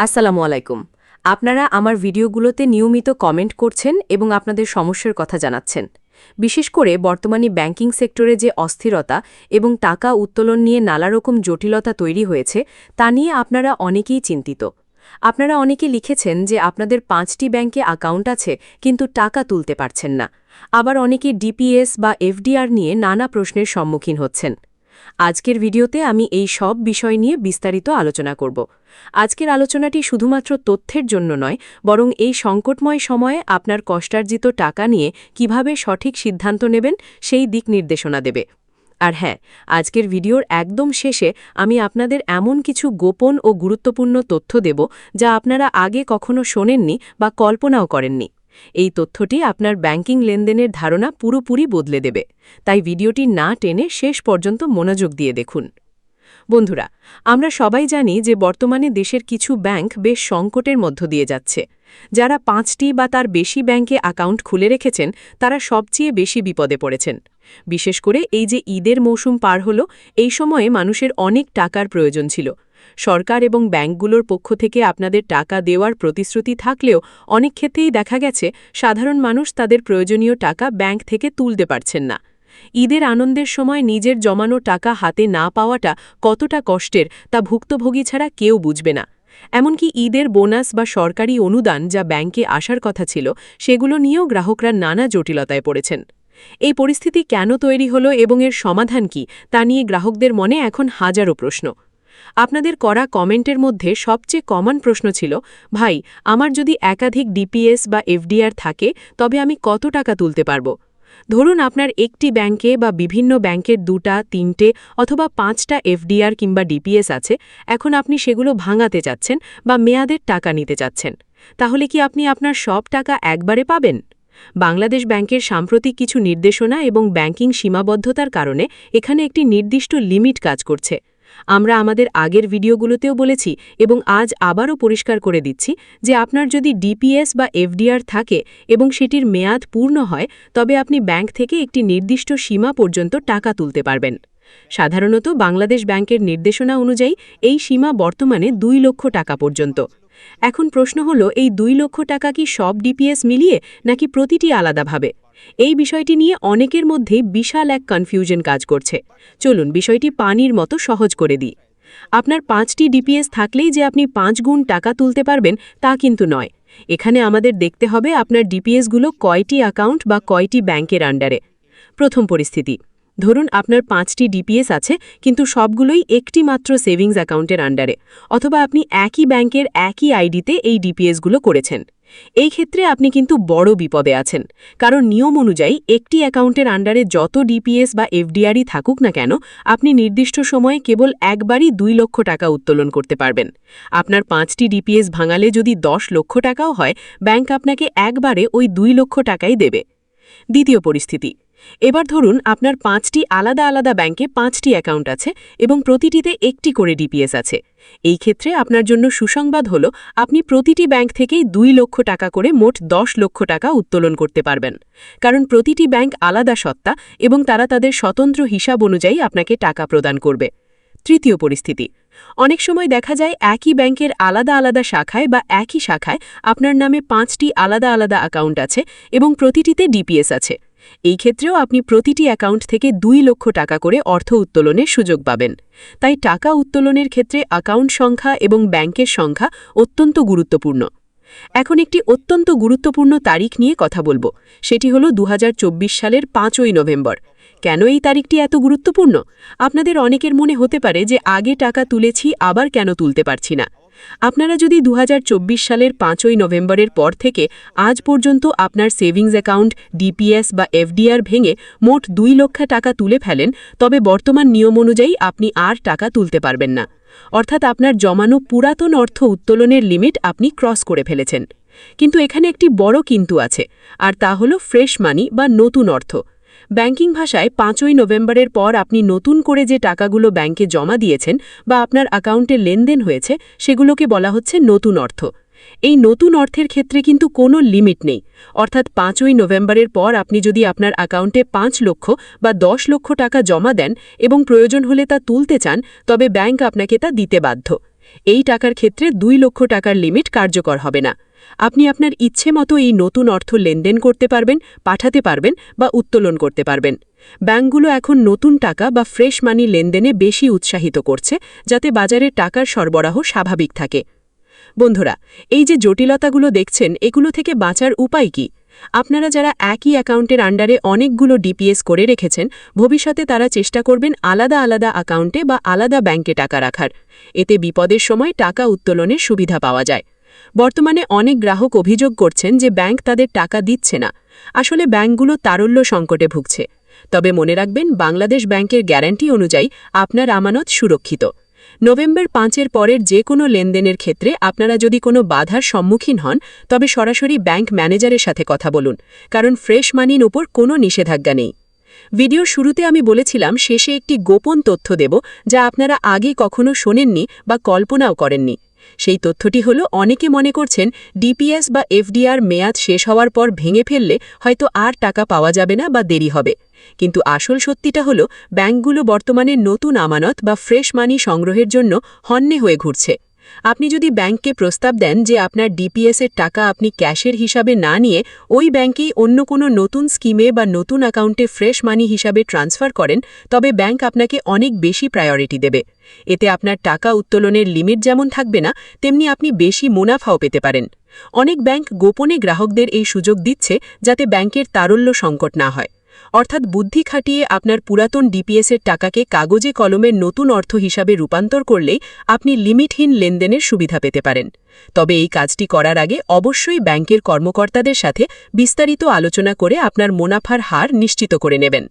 আসসালামু আলাইকুম। আপনারা আমার ভিডিওগুলোতে নিয়মিত কমেন্ট করছেন এবং আপনাদের সমস্যার কথা জানাচ্ছেন। বিশেষ করে বর্তমানে ব্যাংকিং সেক্টরে যে অস্থিরতা এবং টাকা উত্তোলন নিয়ে নানারকম জটিলতা তৈরি হয়েছে তা নিয়ে আপনারা অনেকেই চিন্তিত। আপনারা অনেকে লিখেছেন যে আপনাদের 5টি ব্যাংকে অ্যাকাউন্ট আছে কিন্তু টাকা তুলতে পারছেন না। আবার অনেকে ডিপিএস বা এফডিআর নিয়ে নানা প্রশ্নের সম্মুখীন হচ্ছেন। আজকের ভিডিওতে আমি এই সব বিষয় নিয়ে বিস্তারিত আলোচনা করব। আজকের আলোচনাটি শুধুমাত্র তথ্যের জন্য নয়, বরং এই সংকটময় সময়ে আপনার কষ্টার্জিত টাকা নিয়ে কিভাবে সঠিক সিদ্ধান্ত নেবেন সেই দিক নির্দেশনা দেবে। আর হ্যাঁ, আজকের ভিডিওর একদম শেষে আমি আপনাদের এমন কিছু গোপন ও গুরুত্বপূর্ণ তথ্য দেব যা আপনারা আগে কখনো শোনেননি বা কল্পনাও করেননি। এই তথ্যটি আপনার ব্যাংকিং লেনদেনের ধারণা পুরোপুরি বদলে দেবে, তাই ভিডিওটি না টেনে শেষ পর্যন্ত মনোযোগ দিয়ে দেখুন। বন্ধুরা, আমরা সবাই জানি যে বর্তমানে দেশের কিছু ব্যাংক বেশ সংকটের মধ্য দিয়ে যাচ্ছে। যারা 5টি বা তার বেশি ব্যাংকে অ্যাকাউন্ট খুলে রেখেছেন তারা সবচেয়ে বেশি বিপদে পড়েছেন। বিশেষ করে এই যে ঈদের মৌসুম পার হলো, এই সময়ে মানুষের অনেক টাকার প্রয়োজন ছিল। সরকার এবং ব্যাংকগুলোর পক্ষ থেকে আপনাদের টাকা দেওয়ার প্রতিশ্রুতি থাকলেও অনেক ক্ষেত্রেই দেখা গেছে সাধারণ মানুষ তাদের প্রয়োজনীয় টাকা ব্যাংক থেকে তুলতে পারছেন না। ঈদের আনন্দের সময় নিজের জমানো টাকা হাতে না পাওয়াটা কতটা কষ্টের তা ভুক্তভোগী ছাড়া কেউ বুঝবে না। এমনকি ঈদের বোনাস বা সরকারি অনুদান যা ব্যাংকে আসার কথা ছিল সেগুলো নিয়েও গ্রাহকরা নানা জটিলতায় পড়েছেন। এই পরিস্থিতি কেন তৈরি হলো এবং এর সমাধান কি তা নিয়ে গ্রাহকদের মনে এখন হাজারো প্রশ্ন। আপনাদের করা কমেন্টের মধ্যে সবচেয়ে কমন প্রশ্ন ছিল, ভাই, আমার যদি একাধিক ডিপিএস বা এফডিআর থাকে তবে আমি কত টাকা তুলতে পারব? ধরুন আপনার একটি ব্যাংকে বা বিভিন্ন ব্যাংকের 2টা, 3টে অথবা 5টা এফডিআর কিংবা ডিপিএস আছে। এখন আপনি সেগুলো ভাঙাতে চাচ্ছেন বা মেয়াদের টাকা নিতে চাচ্ছেন। তাহলে কি আপনি আপনার সব টাকা একবারে পাবেন? বাংলাদেশ ব্যাংকের সাম্প্রতিক কিছু নির্দেশনা এবং ব্যাংকিং সীমাবদ্ধতার কারণে এখানে একটি নির্দিষ্ট লিমিট কাজ করছে। আমরা আমাদের আগের ভিডিওগুলোতেও বলেছি এবং আজ আবারও পরিষ্কার করে দিচ্ছি যে আপনার যদি ডিপিএস বা এফডিআর থাকে এবং সেটির মেয়াদ পূর্ণ হয় তবে আপনি ব্যাংক থেকে একটি নির্দিষ্ট সীমা পর্যন্ত টাকা তুলতে পারবেন। সাধারণত বাংলাদেশ ব্যাংকের নির্দেশনা অনুযায়ী এই সীমা বর্তমানে 2 লক্ষ টাকা পর্যন্ত। এখন প্রশ্ন হলো, এই 2 লক্ষ টাকা কি সব ডিপিএস মিলিয়ে নাকি প্রতিটি আলাদাভাবে? এই বিষয়টি নিয়ে অনেকের মধ্যেই বিশাল এক কনফিউশন কাজ করছে। চলুন বিষয়টি পানির মতো সহজ করে দিই। আপনার 5টি ডিপিএস থাকলেই যে আপনি 5 গুণ টাকা তুলতে পারবেন তা কিন্তু নয়। এখানে আমাদের দেখতে হবে আপনার ডিপিএসগুলো কয়টি অ্যাকাউন্ট বা কয়টি ব্যাংকের আন্ডারে। প্রথম পরিস্থিতি, ধরুন আপনার 5টি ডিপিএস আছে কিন্তু সবগুলোই একটি মাত্র সেভিংস অ্যাকাউন্টের আন্ডারে, অথবা আপনি একই ব্যাংকের একই আইডিতে এই ডিপিএসগুলো করেছেন। এই ক্ষেত্রে আপনি কিন্তু বড় বিপদে আছেন, কারণ নিয়ম অনুযায়ী একটি অ্যাকাউন্টের আন্ডারে যত ডিপিএস বা এফডিআরই থাকুক না কেন, আপনি নির্দিষ্ট সময়ে কেবল একবারই 2 লক্ষ টাকা উত্তোলন করতে পারবেন। আপনার 5টি ডিপিএস ভাঙালে যদি 10 লক্ষ টাকাও হয়, ব্যাংক আপনাকে একবারে ওই 2 লক্ষ টাকাই দেবে। দ্বিতীয় পরিস্থিতি, এবার ধরুন আপনার 5টি আলাদা আলাদা ব্যাংকে 5টি অ্যাকাউন্ট আছে এবং প্রতিটিতে একটি করে ডিপিএস আছে। এই ক্ষেত্রে আপনার জন্য সুসংবাদ হলো আপনি প্রতিটি ব্যাংক থেকেই 2 লক্ষ টাকা করে মোট 10 লক্ষ টাকা উত্তোলন করতে পারবেন, কারণ প্রতিটি ব্যাংক আলাদা সত্তা এবং তারা তাদের স্বতন্ত্র হিসাব অনুযায়ী আপনাকে টাকা প্রদান করবে। তৃতীয় পরিস্থিতি, অনেক সময় দেখা যায় একই ব্যাংকের আলাদা আলাদা শাখায় বা একই শাখায় আপনার নামে 5টি আলাদা আলাদা অ্যাকাউন্ট আছে এবং প্রতিটিতে ডিপিএস আছে। এই ক্ষেত্রেও আপনি প্রতিটি অ্যাকাউন্ট থেকে 2 লক্ষ টাকা করে অর্থ উত্তোলনের সুযোগ পাবেন। তাই টাকা উত্তোলনের ক্ষেত্রে অ্যাকাউন্ট সংখ্যা এবং ব্যাংকের সংখ্যা অত্যন্ত গুরুত্বপূর্ণ। এখন একটি অত্যন্ত গুরুত্বপূর্ণ তারিখ নিয়ে কথা বলবো, সেটি হলো 2024 সালের 5ই নভেম্বর। কেন এই তারিখটি এত গুরুত্বপূর্ণ? আপনাদের অনেকের মনে হতে পারে যে আগে টাকা তুলেছি, আবার কেন তুলতে পারছি না। আপনারা যদি 2024 সালের 5ই নভেম্বরের পর থেকে আজ পর্যন্ত আপনার সেভিংস অ্যাকাউন্ট, ডিপিএস বা এফডিআর ভেঙে মোট 2 লক্ষ টাকা তুলে ফেলেন, তবে বর্তমান নিয়ম অনুযায়ী আপনি আর টাকা তুলতে পারবেন না। অর্থাৎ আপনার জমানো পুরাতন অর্থ উত্তোলনের লিমিট আপনি ক্রস করে ফেলেছেন। কিন্তু এখানে একটি বড় কিন্তু আছে, আর তা হলো ফ্রেশ মানি বা নতুন অর্থ। ব্যাংকিং ভাষায় 5ই নভেম্বরের পর আপনি নতুন করে যে টাকাগুলো ব্যাংকে জমা দিয়েছেন বা আপনার অ্যাকাউন্টে লেনদেন হয়েছে সেগুলোকে বলা হচ্ছে নতুন অর্থ। এই নতুন অর্থের ক্ষেত্রে কিন্তু কোনো লিমিট নেই। অর্থাৎ 5ই নভেম্বরের পর আপনি যদি আপনার অ্যাকাউন্টে 5 লক্ষ বা 10 লক্ষ টাকা জমা দেন এবং প্রয়োজন হলে তা তুলতে চান, তবে ব্যাংক আপনাকে তা দিতে বাধ্য। এই টাকার ক্ষেত্রে 2 লক্ষ টাকার লিমিট কার্যকর হবে না। আপনি আপনার ইচ্ছে মতো এই নতুন অর্থ লেনদেন করতে পারবেন, পাঠাতে পারবেন বা উত্তোলন করতে পারবেন। ব্যাংকগুলো এখন নতুন টাকা বা ফ্রেশ মানি লেনদেনে বেশি উৎসাহিত করছে, যাতে বাজারে টাকার সরবরাহ স্বাভাবিক থাকে। বন্ধুরা, এই যে জটিলতাগুলো দেখছেন, এগুলো থেকে বাঁচার উপায় কি? আপনারা যারা একই অ্যাকাউন্টের আন্ডারে অনেকগুলো ডিপিএস করে রেখেছেন, ভবিষ্যতে তারা চেষ্টা করবেন আলাদা আলাদা অ্যাকাউন্টে বা আলাদা ব্যাংকে টাকা রাখার। এতে বিপদের সময় টাকা উত্তোলনের সুবিধা পাওয়া যায়। বর্তমানে অনেক গ্রাহক অভিযোগ করছেন যে ব্যাংক তাদের টাকা দিচ্ছে না। আসলে ব্যাংকগুলো তারল্য সংকটে ভুগছে। তবে মনে রাখবেন, বাংলাদেশ ব্যাংকের গ্যারান্টি অনুযায়ী আপনার আমানত সুরক্ষিত। নভেম্বর 5-এর পরের যে কোনো লেনদেনের ক্ষেত্রে আপনারা যদি কোনো বাধার সম্মুখীন হন, তবে সরাসরি ব্যাংক ম্যানেজারের সাথে কথা বলুন, কারণ ফ্রেশ মানির উপর কোনো নিষেধাজ্ঞা নেই। ভিডিওর শুরুতে আমি বলেছিলাম শেষে একটি গোপন তথ্য দেব, যা আপনারা আগে কখনো শোনেননি বা কল্পনাও করেননি। সেই তথ্যটি হলো, অনেকে মনে করছেন ডিপিএস বা এফডিআর মেয়াদ শেষ হওয়ার পর ভেঙে ফেললে হয়তো আর টাকা পাওয়া যাবে না বা দেরি হবে। কিন্তু আসল সত্যিটা হলো, ব্যাংকগুলো বর্তমানে নতুন আমানত বা ফ্রেশ মানি সংগ্রহের জন্য হন্যে হয়ে ঘুরছে। আপনি যদি ব্যাংককে প্রস্তাব দেন যে আপনার ডিপিএসের টাকা আপনি ক্যাশের হিসাবে না নিয়ে ওই ব্যাংকেই অন্য কোনো নতুন স্কিমে বা নতুন অ্যাকাউন্টে ফ্রেশ মানি হিসাবে ট্রান্সফার করেন, তবে ব্যাংক আপনাকে অনেক বেশি প্রায়োরিটি দেবে। এতে আপনার টাকা উত্তোলনের লিমিট যেমন থাকবে না, তেমনি আপনি বেশি মুনাফাও পেতে পারেন। অনেক ব্যাংক গোপনে গ্রাহকদের এই সুযোগ দিচ্ছে, যাতে ব্যাংকের তারল্য সংকট না হয়। অর্থাৎ বুদ্ধি খাটিয়ে আপনার পুরাতন ডিপিএসের টাকাকে কাগজে কলমের নতুন অর্থ হিসাবে রূপান্তর করলেই আপনি লিমিটহীন লেনদেনের সুবিধা পেতে পারেন। তবে এই কাজটি করার আগে অবশ্যই ব্যাংকের কর্মকর্তাদের সাথে বিস্তারিত আলোচনা করে আপনার মুনাফার হার নিশ্চিত করে নেবেন।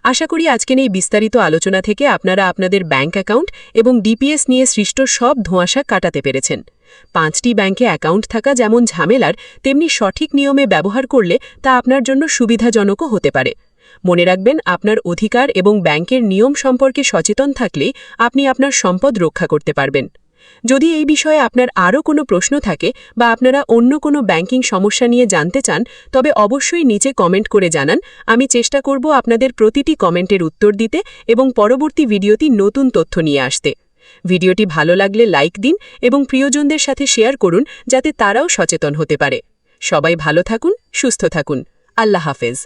আশা করি আজকের এই বিস্তারিত আলোচনা থেকে আপনারা আপনাদের ব্যাংক অ্যাকাউন্ট এবং ডিপিএস নিয়ে সৃষ্ট সব ধোঁয়াশা কাটাতে পেরেছেন। 5টি ব্যাংকে অ্যাকাউন্ট থাকা যেমন ঝামেলার, তেমনি সঠিক নিয়মে ব্যবহার করলে তা আপনার জন্য সুবিধাজনকও হতে পারে। মনে রাখবেন, আপনার অধিকার এবং ব্যাংকের নিয়ম সম্পর্কে সচেতন থাকলেই আপনি আপনার সম্পদ রক্ষা করতে পারবেন। যদি এই বিষয়ে আপনার আরও কোনো প্রশ্ন থাকে বা আপনারা অন্য কোনো ব্যাংকিং সমস্যা নিয়ে জানতে চান, তবে অবশ্যই নিচে কমেন্ট করে জানান। আমি চেষ্টা করব আপনাদের প্রতিটি কমেন্টের উত্তর দিতে এবং পরবর্তী ভিডিওতে নতুন তথ্য নিয়ে আসতে। ভিডিওটি ভালো লাগলে লাইক দিন এবং প্রিয়জনদের সাথে শেয়ার করুন, যাতে তারাও সচেতন হতে পারে। সবাই ভালো থাকুন, সুস্থ থাকুন। আল্লাহ হাফেজ।